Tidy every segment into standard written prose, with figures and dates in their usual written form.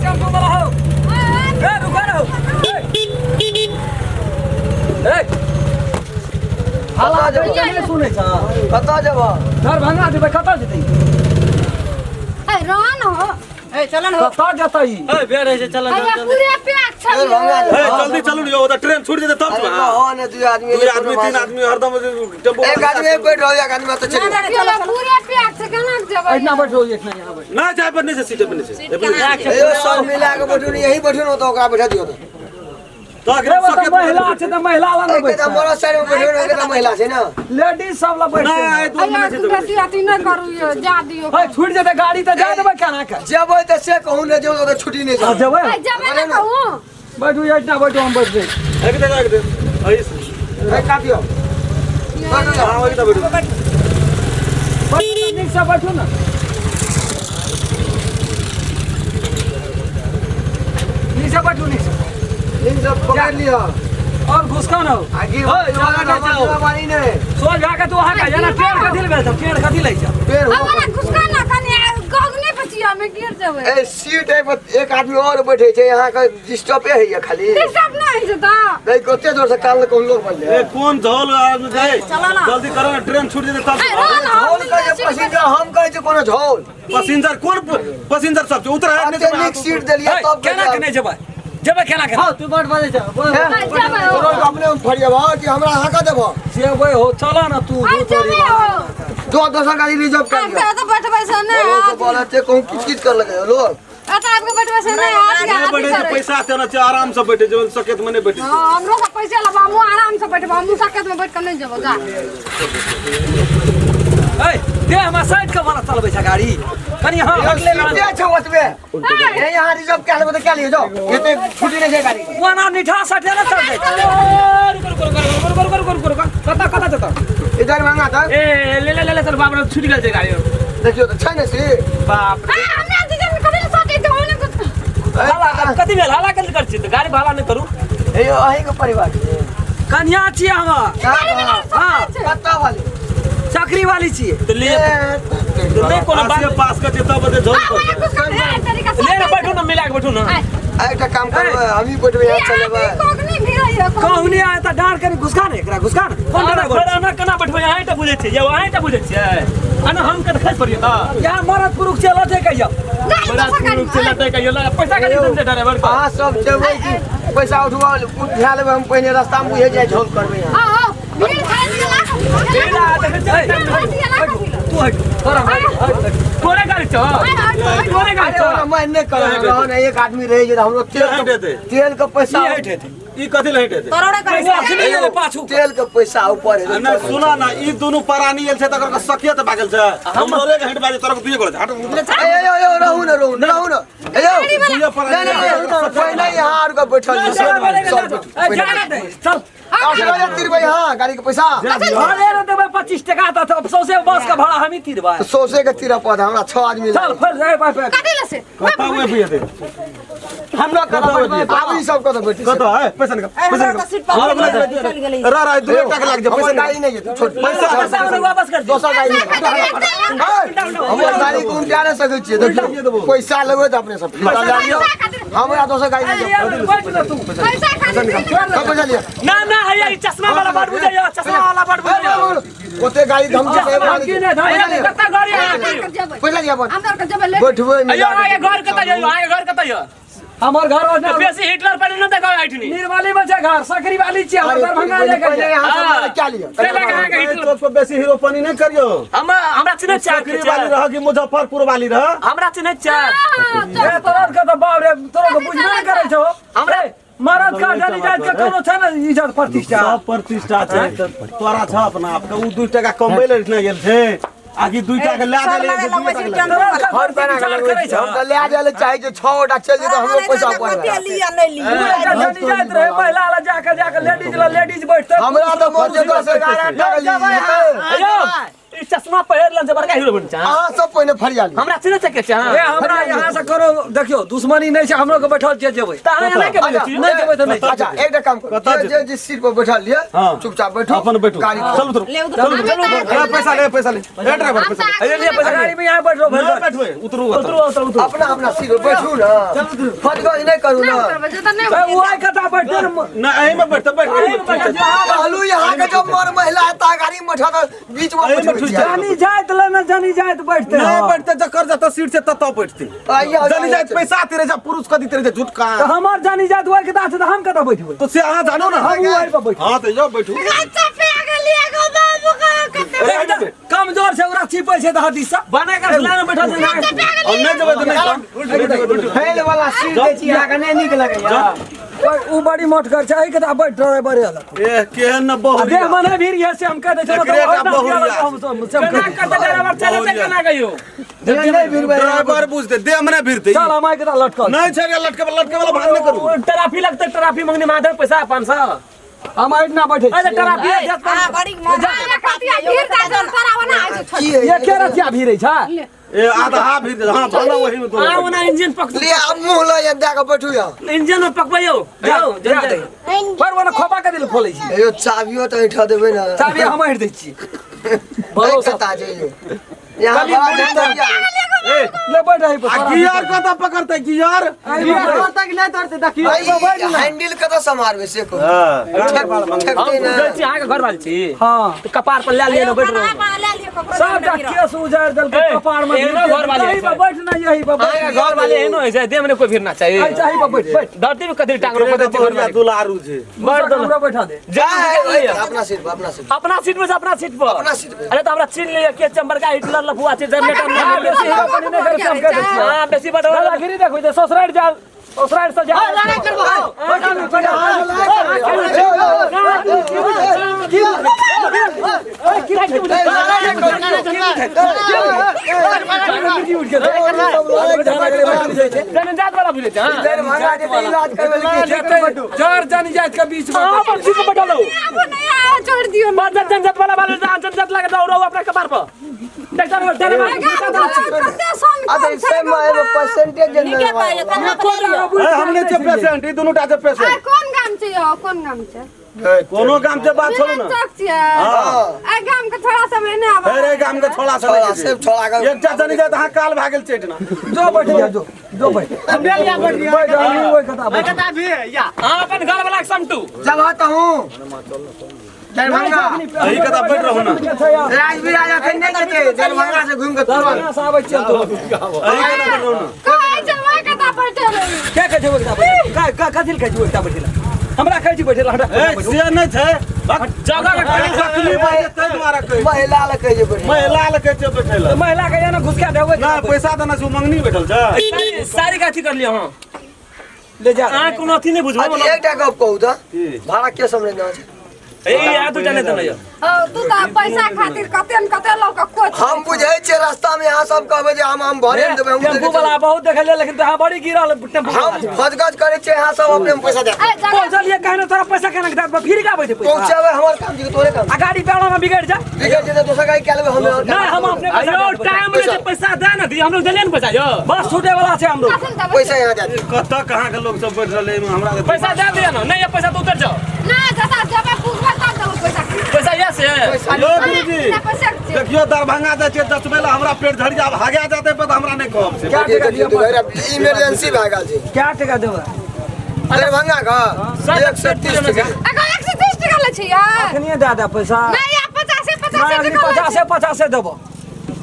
Tempo वाला हो रुका रहो हाला जब नहीं सुने छ कता जब दरभंगा जेबै कता जेतै ए रन हो ए चलन हो कता जतै ए बेर है चल ए पूरे पैक छ ए जल्दी चलू यो त ट्रेन छूट जेतै तब हो न दुई आदमी तीन आदमी हरदम टेम्पो एक आदमी एक बैठ रहो एक आदमी त चली चलो पूरे पैक छ केना जेबै इतना बैठो एक ना यहां बैठ ना जाय पर नहीं से सीट पर नहीं से यो सब मिला के बैठू यही बैठू न तो ओकरा बैठा दियो तो अगर सके महिला छै त महिला वाला न बैठ त मोरा साइड में बैठू न के महिला छै न लेडीज सब ला बैठ ना आए दो अरे मिनट तू बेसी अति न करू यो जा दियो है छूट जेतै गाड़ी त जा देबै केना के जब त से कहू न जो त छुट्टी नहीं जा जबै ए जबै न कहू बैठू इतना बैठो हम बैठ जाए एक दे ए काटियो हां वही तो बैठो बैठो नीचे से बैठो ना नीचे बैठो नीचे इन सब पकड़ लियो और घुसका ना हो आगे जाओ वाली ने सो जाके तू वहां का जाना पेड़ कथि ले जा पेड़ कथि ले जा पेड़ हो हमरा घुसका ना कने गगने पचिया में गिर जेबै ए सीट है एक आदमी और बैठे छै यहां का डिस्टर्ब है ये खाली ते सब नहीं छै त नहीं कते जोर से काल कोन लोग बोल ए कौन झोल आदमी जाए जल्दी करो ना ट्रेन छूट जेतै तब झोल का जे पैसेंजर हम कहै छै कोनो झोल पैसेंजर कौन पैसेंजर सब उतर है अते नीक सीट देलिए तब केना के नहीं जेबै जेबै केना के तू बात बाजे छ जबै हो अपने फरिया भा कि हमरा हाका देबो जेबै हो चला ना तू आई जबै हो दो दोसर गाड़ी रिजर्व कर हम लियो तो बैठबै से नहीं लोग तो बोले थे कहूं किच कर लगे लोग आता आपके बैठबै से नहीं आज बैठे से पैसा आते ना आराम से बैठे जो सकेत में नहीं बैठे हां हमरो से पैसा लबा हम आराम से बैठबै हम सकेत में बैठ के नहीं जेबो जा ए दे हम साइड के वाला चलबै छ गाड़ी कनी हां हटले सीटे छ ओतबे ए यहां रिजर्व कर लेबो त क्या लियो जाओ एते छुट्टी नहीं छै गाड़ी वना निठा सटे ना चल जाए रुक कता कता जता इधर मांगा था ए ले चल बाप रे छूट गेल छै गाड़ी देखियो त छै ने से बाप रे हमने दिजन कभी सके तो होने कुछ हाला कथि भेल हाला कथि कर छी त गाड़ी भाड़ा नहीं करू ए यो अही के परिवार कन्या छियै हम हां कत्ता वाली चक्री वाली छियै तो ले तो नहीं कोनो बात पास कर जेता बदे झोल कर ले ना बैठो ना मिला के बैठो ना एकटा काम करबे हमी बैठबे यहाँ चलेबे कोगनी भी रहियो कहूनी आए त डार के घुसका ने एकरा घुसका ने कोन डार खड़ा ना कना बैठबे यहीं त बुझे छै ये वहीं त बुझे छै अन हम के खस पड़ियो त या मरद पुरुष चला थे कहियो बड़ा रुक चला त कहियो पैसा का दे ड्राइवर का हां सब जेबै कि पैसा उठवा उठा लेबे हम पहिने रास्ता में बुझे जाय झोल करबे यहाँ हां मेरे खान के ला तू हट तोरा तोरे गाड़ी छ तोरे गाड़ी छ अरे मैं नहीं कर रहा ना एक आदमी रह जे हम लोग तेल का पैसा ई कथि लहटे दे तोरा करे पाछू तेल का पैसा ऊपर है ना सुना ना ई दोनों परानी एल छै तकर सकियत भागल छै हम रे के हट बाजे तोरा दुइए गोल हट ए यो रहू ना ए यो दुइए परानी कोई नहीं यहाँ आर का बैठल छै चल तीर भाई हाँ गाड़ी का पैसा अरे रे देबे 25 टका त सौसे बस का भाड़ा हम ही तीरबा सौसे के तीरा पद हमरा 6 आदमी चल फिर जाए पे काटे ले से कता में भी दे हम लोग का आदमी सब का बैठ कता है पैसा निकाल रा 2 टका लाग जा पैसा गाड़ी नहीं है छोट पैसा वापस कर दो दोसर गाड़ी हमर गाड़ी को उल्टा नहीं सकै छियै देखियो पैसा लेबै त अपने सब हमरा दोसर गाड़ी नहीं बैठ ना तू पैसा खाली पैसा लिया ना ना है चश्मा वाला बड़ बुझाइयो चश्मा वाला बड़ बुझाइयो ओते गाड़ी धमकी से की ने धाय कता गाड़ी पैसा लिया अंदर कर जब ले बैठबै अयो आगे घर कता जाइयो आगे घर कता जाइयो हमर घर वाला बेसी हिटलर पहले न देखा आइठनी निर्वाली में घर सकरी वाली छी हम दरभंगा ले गए यहां से क्या लिया चले कहां के हिटलर तो बेसी हीरो पानी नहीं करियो हमरा चिन्ह सकरी वाली रह कि मुजफ्फरपुर वाली रह हमरा चिन्ह ए तोरा के तो बाप रे तोरा के बुझबे नहीं करे छो हमरा मरद का जानी जात के कोनो छ न इज्जत प्रतिष्ठा सब प्रतिष्ठा छै तोरा छ अपना आप के उ 2 टका कमबै ले न गेल छै आगे 2 टका ला दे ले हम त ले जाले चाहे जे 6 ओटा चल जे हमरो पैसा पड़े लिया नहीं लिया जानी जात रहे महिला ला जाके लेडीज बैठते हमरा त मोर जे 10 11 टका लिया अयो ई चश्मा पहिर लन से बड़का हीरो बन जा अहाँ सब पहिने फरियाली हमरा चिन्ह सके छ ए हमरा यहाँ से करो देखियो दुश्मनी नहीं छै हमरो के बैठल छै जेबै त अहाँ नहीं के बोलै छी नहीं जेबै त नहीं अच्छा एकटा काम करू जे जिस सीट पर बैठल लिए हाँ। चुपचाप बैठो अपन बैठो गाड़ी चलो उतरो ले उधर पैसा ले ए ड्राइवर पैसा अरे ले पैसा गाड़ी में यहाँ बैठो ले भाई बैठो उतरो उतरो अपना अपना सीट पर बैठू ना फटगज नहीं करू ना ए वो आई कता बैठो ना एही में बैठ बैठ कहलू यहाँ के जब मर महिला है ता गाड़ी में बैठा तो बीच में अरे बैठ जानी जात ले ना जानी जात बैठते नहीं बैठते जकर जाता सीट से तत बैठते जानी जाए पैसा तेरे जा पुरुष कदी तेरे जा झुटका तो हमार जानी जात वो के दास हम कता बैठबै तो से अहाँ जानो ना हम वो आई पर बैठ हां तो जाओ बैठो कमजोर छै ओकरा छिपै छै त हदी सा बना कर लाइन में बैठा दे और नहीं जब तो नहीं फैल वाला सीट दे छी यहाँ के नहीं निक लगैया उ बड़ी मोट कर छै आई कता बैठ ड्राइवर वाला ए केहन न बहु देह मने भीड़ ये से हम कह दे छो केना करते ड्राइवर चले से केना गयो नहीं फिर ड्राइवर बुझते दे मने फिरते चल हम आई कता लटकल नहीं छै लटके वाला भाग नहीं करू ट्रैफिक लगते ट्रैफिक मंगने माधव पैसा 500 हम आई ना बैठे अरे ट्रैफिक ये के रतिया भीड़ छै ए आधा फिर हां भागा वही में तो आओ ना इंजन पक ले अब मुंह ल ये दे के बैठू यहाँ इंजन में पकबइयो जाओ जल्दी पर वो खोपा के दिल खोलै छी यो चाबियो तो उठा देबे ना चाबी हम हट दै छी भरोसा ता जाइए यहाँ बड़ा ए ले बैठ रही आ गियर को तो पकड़ते गियर हैंडल का तो समारवे से को हम ठकते ना गई छी अहाँ के घर वाली छी हां तो कपार पर ले लिए ना बैठ रहो सब डकिया सुजार दल के कपार में एनो घर वाली यही पर बैठ ना यही पर बैठ अहाँ के घर वाले एनो है देह में कोई फिरना चाहिए आई चाही पर बैठ बैठ धरती में कदर टांग रो पता बढ़िया दुलारू छे बैठ दो हमरा बैठा दे अपना सीट पर अपना सीट अपना सीट में से अपना सीट पर अपना सीट पे अरे तो हमरा छीन लिया के चंबर का हिटलर लफुआ छे जनरेटर हां बेसी हीरो बनी नहीं करे हम कह दे छी हां बेसी बड़ा दादा गिरी देखो जे ससुराल जाल ससुराल से जा जनजात वाला बुझे हां दरभंगा के इलाज करवे जर जानी जात के बीच में हां पर सीट पर बैठा लो छोड़ दियो बात जनजात वाला जनजात लगा दौड़ो अपने कपार पर डॉक्टर डॉक्टर अरे से में परसेंटेज हमने के पेशेंट ई दोनों टाके पेशेंट कौन गाम छै यो कौन गाम छै कोनो काम से बात छोड़ो ना चौक छै आ गाम के थोड़ा समय ने आबा अरे काम के छोड़ा सा सब छोड़ा के एक टा जनी जात हां काल भागल चेट ना जो बैठ जा जो बैठ हम ले लिया बैठ बैठ हम ओए कथा बैठ हां अपन घर वाला समटू जगह तो हूं दरभंगा यही कथा बैठ रहो ना राजवीर आया थे नहीं करते दरभंगा से घूम के दरभंगा से आबै चल तो यही कथा बैठ रहो ना कहै छै वही कथा बैठे क्या कहै छै कथा बैठ का कथिल कहै छै कथा बैठला हमरा कहै छी बैठला हटा ए से नहीं थे जगह के खाली सकली बात ते द्वारा कह महिला ले कहे बैठ महिला ले के बैठेला महिला के ना घुस के देबै ना पैसा देना से मंगनी बैठल छ सारी काठी कर लियो हां ले जा आ कोनो अथी नहीं बुझबो आज एकटा गप कहू त भाड़ा के समझ ना छै ए आ तू जाने त नहीं तू त पैसा खातिर कते न कते लोग के कोच हम बुझै छै रास्ता में यहाँ सब कहबै जे हम भरे न देबै टेम्पू वाला बहुत देखले लेकिन तो बड़ी गिरल टेम्पू हम फजगज करे छै यहाँ सब अपने में पैसा दे पहुंचलिए कहने तोरा पैसा केना के दाब फिर का बैठे पैसा पहुंचावे हमर काम जी तोरे काम आ गाड़ी पे में बिगड़ जा बिगड़ जे दोसर गाड़ी के लेबै हम नहीं हम अपने अयो टाइम में पैसा दे ना दी हम लोग देले न पैसा यो बस छूटे वाला छै हम लोग पैसा यहाँ जाते कत कहां के लोग सब बैठ रहले हमरा के पैसा दे दिया ना नहीं ये पैसा तू उतर जाओ ना जता जब पूछबा तब देबो पैसा पैसा ये से यो गुरुजी देखियो दरभंगा जाय छै 10 बेला हमरा पेट झड़ जा भागा जाते पर हमरा नहीं कहब से क्या टका दिया इमरजेंसी भागा छै क्या टका देबा दरभंगा का 130 टका अगर 130 टका ले छै यार कनिए दादा पैसा नहीं यार 50 नहीं टका 50 देबो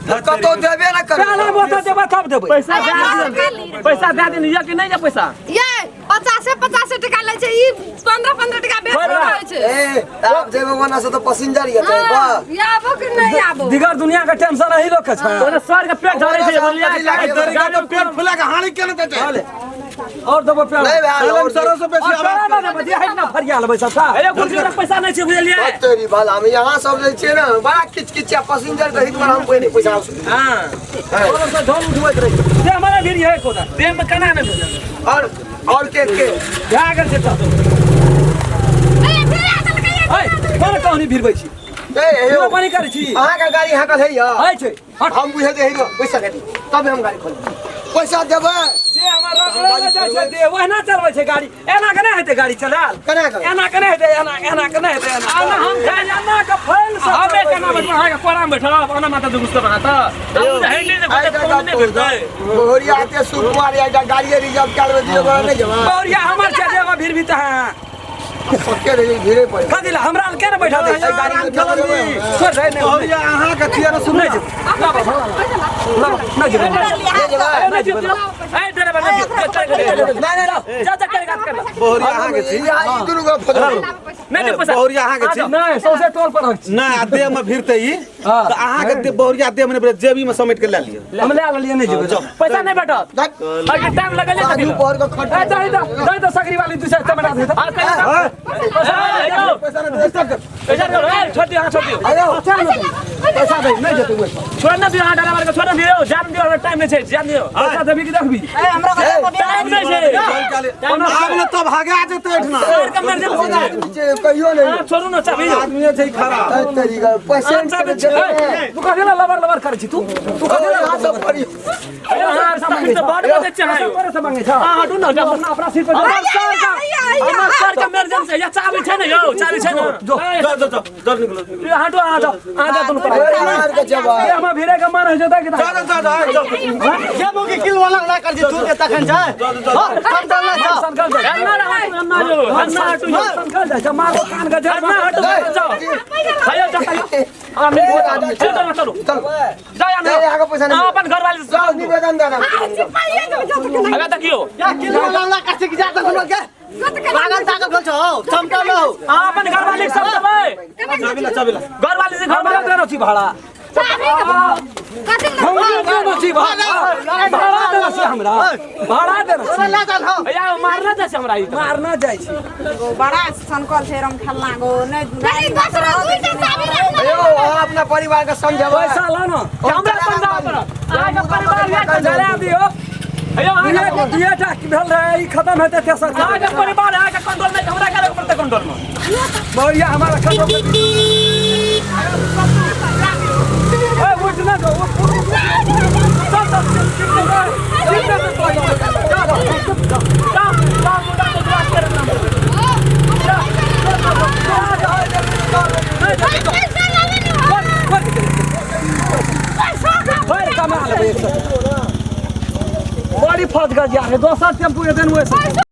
कतो देबे ना कर पहला बोता देबा तब देबै पैसा दे दिन ये कि नहीं ये पैसा ये 50 टका ले छै ई 15 टका बेच रहै छै ए आप जेबो बना से तो पैसेंजर ये छै बा या आबो कि नहीं आबो दिगर दुनिया का टेंशन रही लोग के छै तोरे सर के पेट झड़े छै बोलिया गाड़ी का पेट फुला के हानि केने देते चले और देबो पेड़ नहीं भाई हम सरो से बेसी आवाज ना देबो दिया ना फरिया लेबै सब अरे कुछ तक पैसा नहीं छै बुझलिए तेरी बाल हम यहाँ सब ले छिए ना बड़ा किचकिचिया पैसेंजर कहित पर हम कोई नहीं पैसा आवश्यक हां और से ढोल उठबैत रही से हमारा भीड़ है कोदा देह में कना नहीं और के भागल छै सब ए फिर आ चल के ए कोन कहनी भिरबै छी हेरो पनि करे छी अहाँ का गाड़ी यहाँ का है या है छै हट हम बुझे दे हेरो पैसा दे तब हम गाड़ी खोल पैसा देबे से हमर रखले में जाय छै दे ओहना चलबै छै गाड़ी एना के नै हेतै गाड़ी चलाल कना कर एना के नै हेतै एना के नै हेतै एना हम खाइ एना के फैल से हमे केना बैठो अहाँ के कोरा में बैठब ओना माता दुगुस्त बना त हम हैंडल से बच्चा फोन नहीं भेटतै बोरिया आते सुकुमार या गाड़ी रिजर्व कर दियो बड़ा नहीं जमा बौरिया हमर छै देवा भीड़ भी त है सबके धीरे पड़े कदिला हमरा के नै बैठा दे गाड़ी में चलल दी छोड़ रे नै और या अहाँ के थियर सुनै छै नै जेबै नहीं जीत ए ड्राइवर नहीं जीत नहीं जा करेगा कर बोरिया अहाँ के छी ई दुनु को फदर नहीं पैसा बोरिया अहाँ के छी नहीं सौसे टोल पर रख ना देह में भिरते ही हां तो अहाँ के बोरिया देह में जेबी में समेट के ले लियो हम ले लिए नहीं जेबै पैसा नहीं बैठत अभी टाइम लगले आजू पर को खट ए दई तो सकरी वाली दूसरा टमाटर दे हां पैसा छोड़ दियो हां छोड़ दियो आयो पैसा दे नहीं जेतै ओइ छोड़ ना दियो हां ड्राइवर के छोड़ दियो जान दियो टाइम नहीं छै जान दियो पैसा देबी कि देखबी टाइम नहीं छै आब ने तब भागा जेतै एठना और कम कर दे नीचे कहियो नहीं छोड़ू ना चाबी आदमी छै खरा तरीका पैसा तू कहेला लबर करे छी तू कहेला हां सब पड़ी हां सब तो बड़ बड़े चाहिए करे से मांगे छ हां हटू ना अपना सिर पर हमर सर का इमरजेंसी या चाबी छै न यो चाबी छै न जो जल्दी निकलो हटू आ जा तुम पर मार के जवा ए हम भिरे के मन हो जता कि जा जेबो के किल वाला ना कर दे तू के तखन जा कम डालना जा संकल दे अन्ना जो अन्ना हटू संकल दे मारो कान का जड़ अन्ना हटू जाओ आयो जाता हम चलो चलो जाओ यार ए आगे पैसा नहीं अपन घर वाले जाओ निवेदन देना अगा तकियो या किल वाला ना कर के जा तखन के पागल ताकत बोल छौ चमटा लो अपन घर वाले सब दबाए चाबिला घर वाले से घर भाड़ा वाले देनो छी भाड़ा हम देनो छी भाड़ा देनो छी हमरा भाड़ा देनो ला जा हो या मारना जा हमरा ई मारना जाय छी बड़ा संकल थे रम खेलना गो नहीं दूसरा चाबी अयो अपना परिवार का समझावा पैसा ला ना हमरा समझाओ पर आगे परिवार या जरा दियो अयो आगे ये टा की भेल रहे ई खत्म हेते तेसर आगे परिवार आगे कंट्रोल में हमरा करे पड़ते कंट्रोल में बढ़िया हमारा खत्म ए उठ ना जो बड़ी फस गया दोसर टेम्पू दिन वैसे